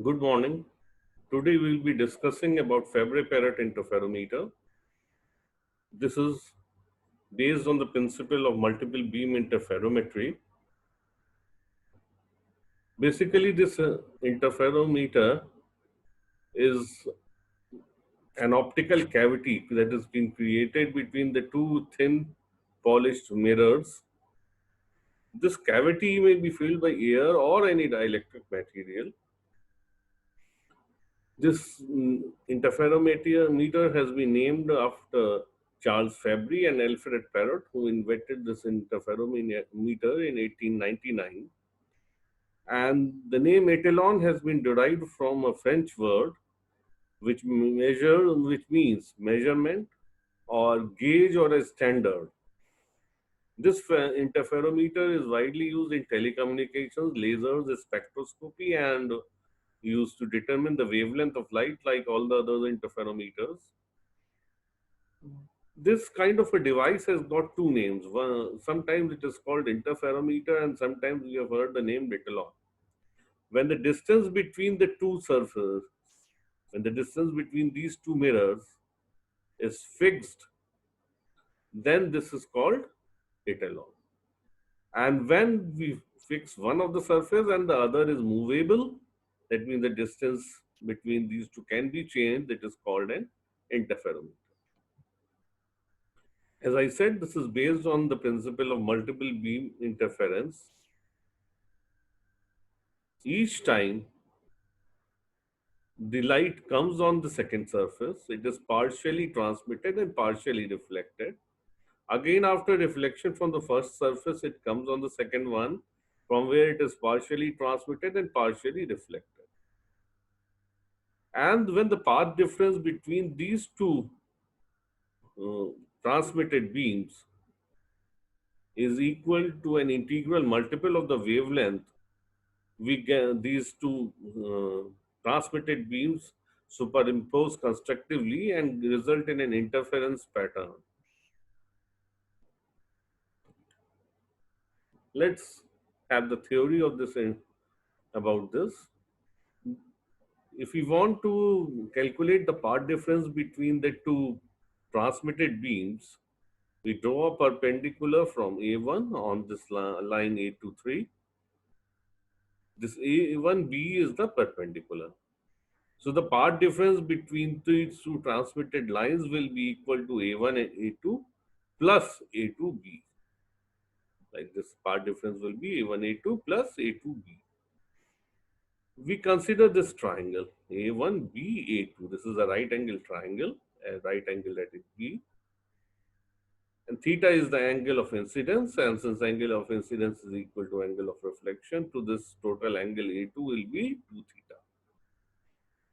Good morning. Today we will be discussing about Fabry-Perot interferometer. This is based on the principle of multiple beam interferometry. Basically, this interferometer is an optical cavity that has been created between the two thin polished mirrors. This cavity may be filled by air or any dielectric material. This interferometer has been named after Charles Fabry and Alfred Parrot, who invented this interferometer in 1899. And the name étalon has been derived from a French word which means measurement or gauge or a standard. This interferometer is widely used in telecommunications, lasers, spectroscopy, and used to determine the wavelength of light like all the other interferometers. This kind of a device has got two names. Sometimes it is called interferometer and sometimes we have heard the name étalon. When the distance between the two surfaces, when the distance between these two mirrors is fixed, then this is called étalon. And when we fix one of the surface and the other is movable, that means the distance between these two can be changed, that is called an interferometer. As I said, this is based on the principle of multiple beam interference. Each time the light comes on the second surface, it is partially transmitted and partially reflected. Again, after reflection from the first surface, it comes on the second one, from where it is partially transmitted and partially reflected. And when the path difference between these two uh, transmitted beams is equal to an integral multiple of the wavelength, we get these two transmitted beams superimpose constructively and result in an interference pattern. Let's have the theory of this about this. If we want to calculate the path difference between the two transmitted beams, we draw a perpendicular from A1 on this line A23. This A1B is the perpendicular. So the path difference between these two transmitted lines will be equal to A1 and A2 plus A2B. Like this path difference will be A1 A2 plus A2B. We consider this triangle A1B A2. This is a right angle triangle, a right angle that is B. And theta is the angle of incidence, and since angle of incidence is equal to angle of reflection, to this total angle A2 will be 2 theta.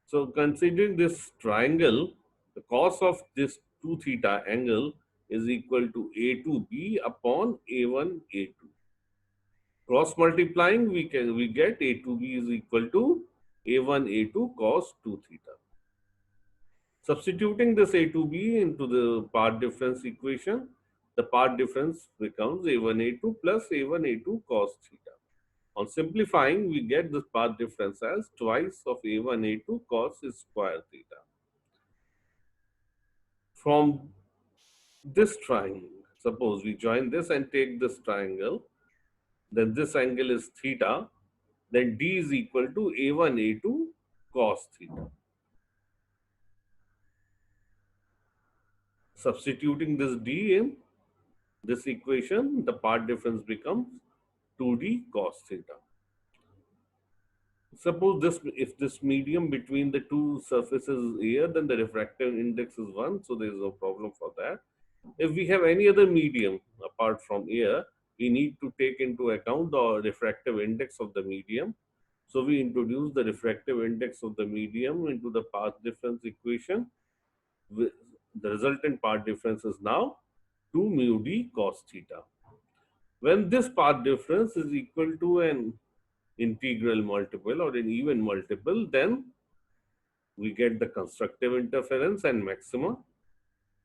So considering this triangle, the cos of this 2 theta angle is equal to A2B upon A1 A2. Cross multiplying, we get A2B is equal to A1 A2 cos 2 theta. Substituting this A2B into the path difference equation, the path difference becomes A1 A2 plus A1 A2 cos theta. On simplifying, we get this path difference as twice of A1 A2 cos square theta. From this triangle, suppose we join this and take this triangle, then this angle is theta, then D is equal to A1 A2 cos theta. Substituting this D in this equation, the path difference becomes 2D cos theta. Suppose if this medium between the two surfaces is air, then the refractive index is 1, so there is no problem for that. If we have any other medium apart from air, we need to take into account the refractive index of the medium. So we introduce the refractive index of the medium into the path difference equation. The resultant path difference is now 2 mu d cos theta. When this path difference is equal to an integral multiple or an even multiple, then we get the constructive interference and maxima.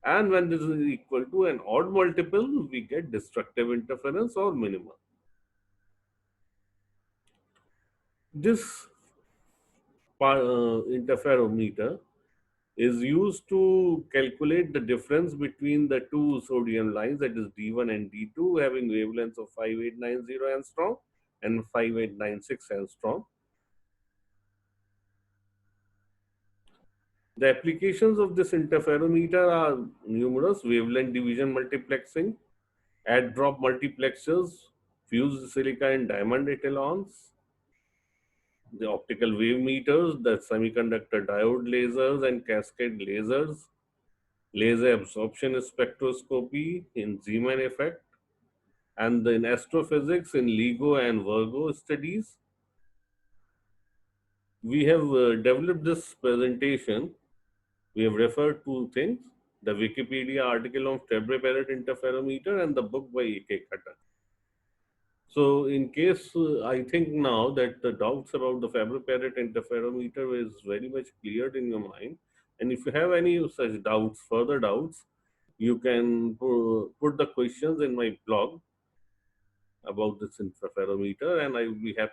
And when this is equal to an odd multiple, we get destructive interference or minima. This interferometer is used to calculate the difference between the two sodium lines, that is D1 and D2, having wavelengths of 5890 angstrom and 5896 angstrom. The applications of this interferometer are numerous: wavelength division multiplexing, add drop multiplexers, fused silica and diamond etalons, the optical wave meters, the semiconductor diode lasers and cascade lasers, laser absorption spectroscopy in Zeeman effect, and in astrophysics in LIGO and Virgo studies. We have developed this presentation. We have referred to things: the Wikipedia article on Fabry-Perot interferometer and the book by A.K. Khattak. So, in case I think now that the doubts about the Fabry-Perot interferometer is very much cleared in your mind, and if you have any such doubts, further doubts, you can put the questions in my blog about this interferometer, and I will be happy